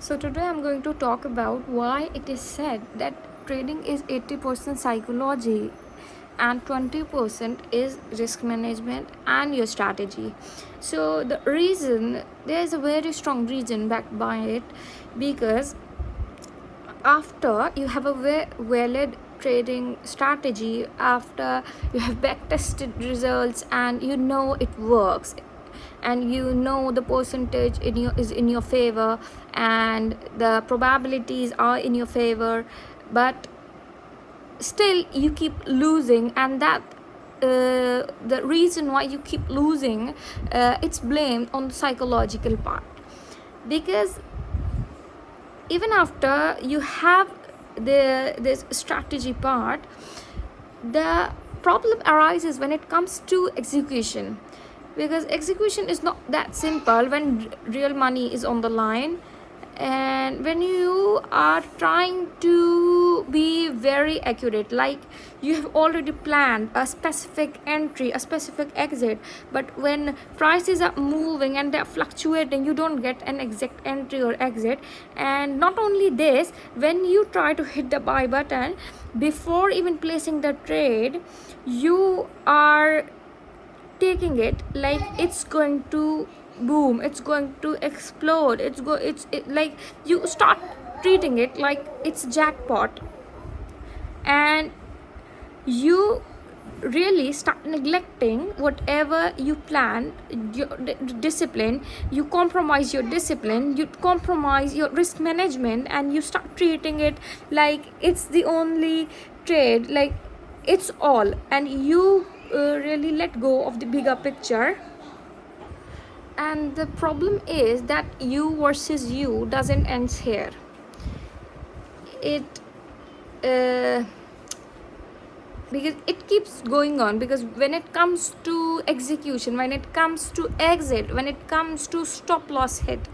So today I'm going to talk about why it is said that trading is 80% psychology and 20% is risk management and your strategy. So the reason, there's a very strong reason backed by it, because after you have a valid trading strategy, after you have back tested results and you know it works, and you know the percentage is in your favor and the probabilities are in your favor, but still you keep losing, and that the reason why you keep losing, it's blamed on the psychological part. Because even after you have this strategy part, the problem arises when it comes to execution, because execution is not that simple when real money is on the line, and when you are trying to be very accurate, like you have already planned a specific entry, a specific exit, but when prices are moving and they're fluctuating, you don't get an exact entry or exit. And not only this, when you try to hit the buy button before even placing the trade, you are taking it like it's going to boom, it's going to explode, like you start treating it like it's jackpot, and you really start neglecting whatever you plan, your discipline. You compromise your discipline, you compromise your risk management, and you start treating it like it's the only trade, like it's all, and you really let go of the bigger picture. And the problem is that you versus you doesn't end here. It uh, because it keeps going on, because when it comes to execution, when it comes to exit, when it comes to stop loss hit,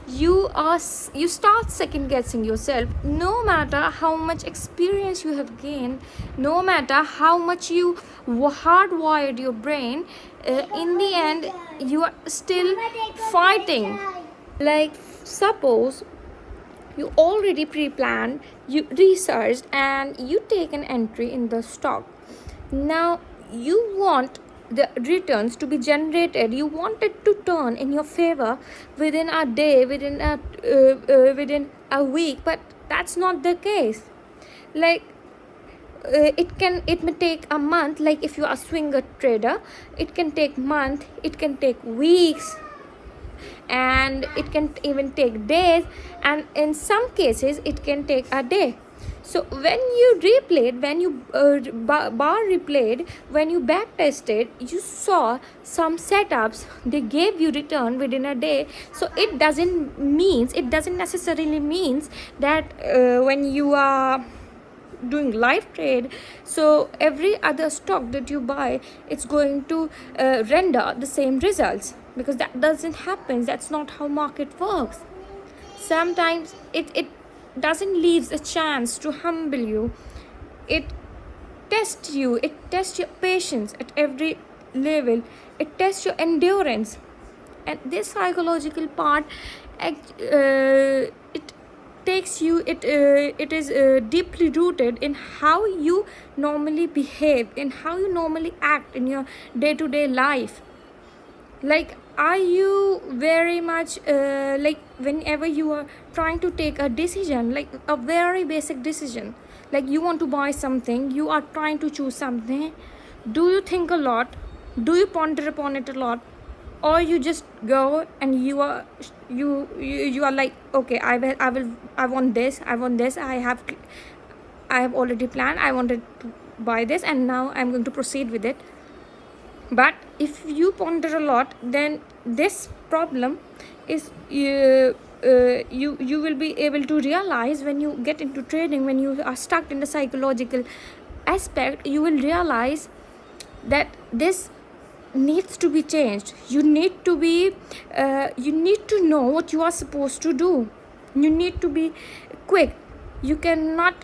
you start second guessing yourself. No matter how much experience you have gained, no matter how much you hardwired your brain, in the end you are still fighting. Like, suppose you already pre-planned, you researched, and you take an entry in the stock. Now you want the returns to be generated, you want it to turn in your favor within a day, within a week, but that's not the case. Like, it may take a month. Like, if you are a swinger trader, it can take month, it can take weeks, and it can even take days, and in some cases it can take a day. So when you replayed, when you bar replayed, when you back tested, you saw some setups, they gave you return within a day. So it doesn't necessarily means that when you are doing live trade, so every other stock that you buy, it's going to render the same results, because that doesn't happen. That's not how market works. Sometimes it doesn't leave a chance to humble you. It tests you, it tests your patience at every level, it tests your endurance. And this psychological part, it takes you, it is deeply rooted in how you normally behave, in how you normally act in your day-to-day life. Like, are you very much like, whenever you are trying to take a decision, like a very basic decision, like you want to buy something, you are trying to choose something, do you think a lot, do you ponder upon it a lot, or you just go and you are like, okay, I want this, I have already planned, I wanted to buy this, and now I'm going to proceed with it. But if you ponder a lot, then this problem is you will be able to realize when you get into trading, when you are stuck in the psychological aspect, you will realize that this needs to be changed. You need to be you need to know what you are supposed to do. You need to be quick. You cannot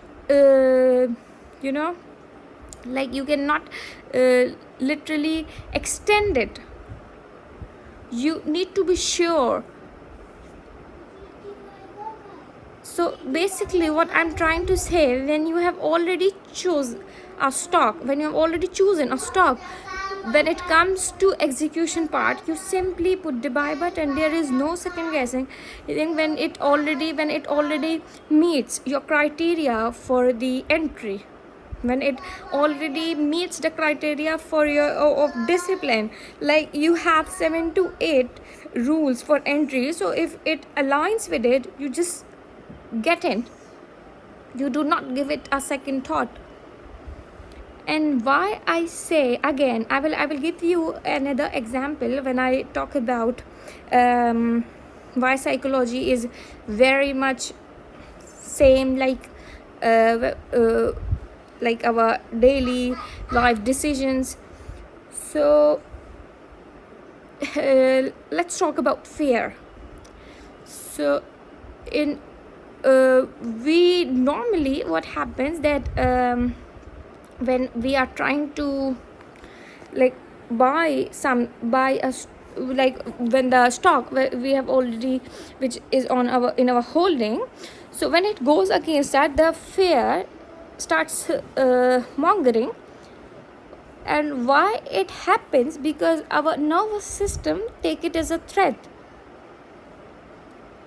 like, you cannot literally extend it. You need to be sure. So basically what I'm trying to say, when you have already chosen a stock, when it comes to execution part, you simply put the buy button. There is no second guessing. I think when it already meets your criteria for the entry, when it already meets the criteria for your of discipline, like you have 7 to 8 rules for entry, so if it aligns with it, you just get in. You do not give it a second thought. And why I say, again, I will give you another example when I talk about why psychology is very much same uh, uh, like our daily life decisions. So let's talk about fear. So in we normally, what happens that when we are trying to like like when the stock we have already, which is on our in our holding, so when it goes against that, the fear starts mongering. And why it happens? Because our nervous system take it as a threat,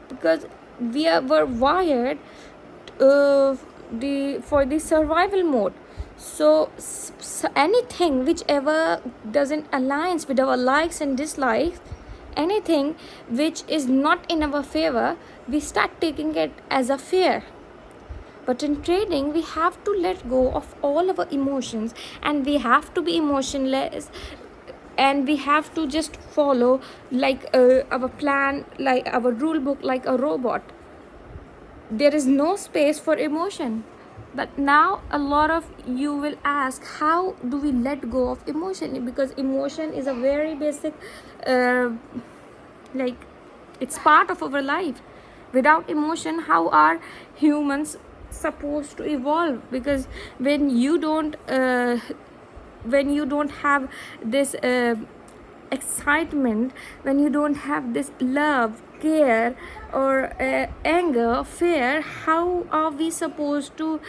because were wired for the survival mode. So anything whichever doesn't align with our likes and dislikes, anything which is not in our favor, we start taking it as a fear. But in trading, we have to let go of all our emotions, and we have to be emotionless, and we have to just follow like our plan, like our rule book, like a robot. There is no space for emotion. But now a lot of you will ask, how do we let go of emotion? Because emotion is a very basic like it's part of our life. Without emotion, how are humans supposed to evolve? Because when you don't have this excitement, when you don't have this love, care, or anger, fear, how are we supposed to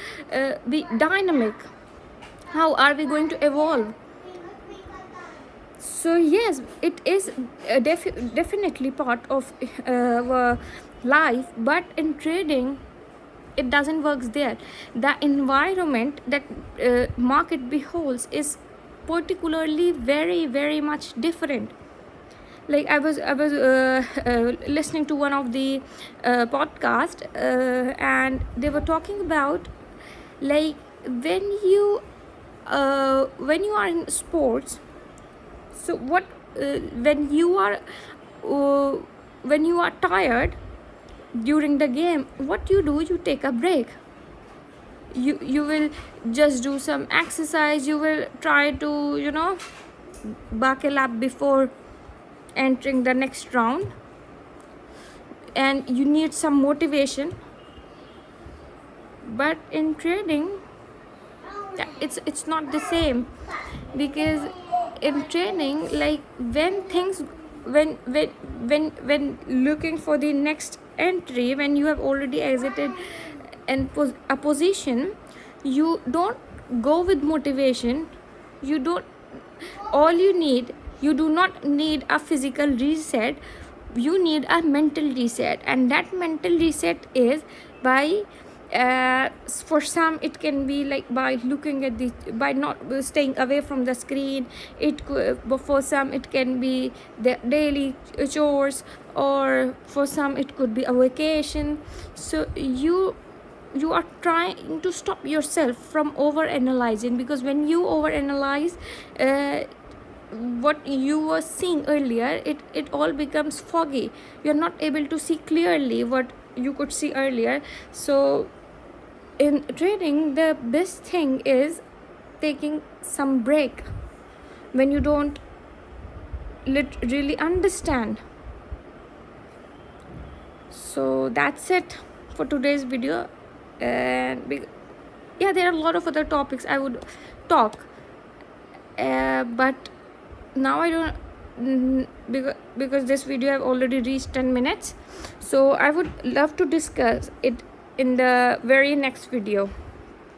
be dynamic? How are we going to evolve? So yes, it is definitely part of our life, but in trading it doesn't work there. The environment that market beholds is particularly very, very much different. Like I was listening to one of the podcast, and they were talking about, like, when you are in sports. So what uh, when you are tired during the game, what you do, you take a break. You will just do some exercise, you will try to buckle up before entering the next round, and you need some motivation. But in trading, it's not the same. Because in training, like, when things when looking for the next entry, when you have already exited and a position, you don't go with motivation. You don't all you do not need a physical reset. You need a mental reset, and that mental reset is by for some it can be like by looking at the by not staying away from the screen. For some it can be the daily chores, or for some it could be a vacation. So you are trying to stop yourself from over analyzing, because when you over analyze what you were seeing earlier, it all becomes foggy. You're not able to see clearly what you could see earlier. So in trading, the best thing is taking some break when you don't really understand. So that's it for today's video. And yeah, there are a lot of other topics I would talk, but now I don't, because this video have already reached 10 minutes. So I would love to discuss it in the very next video.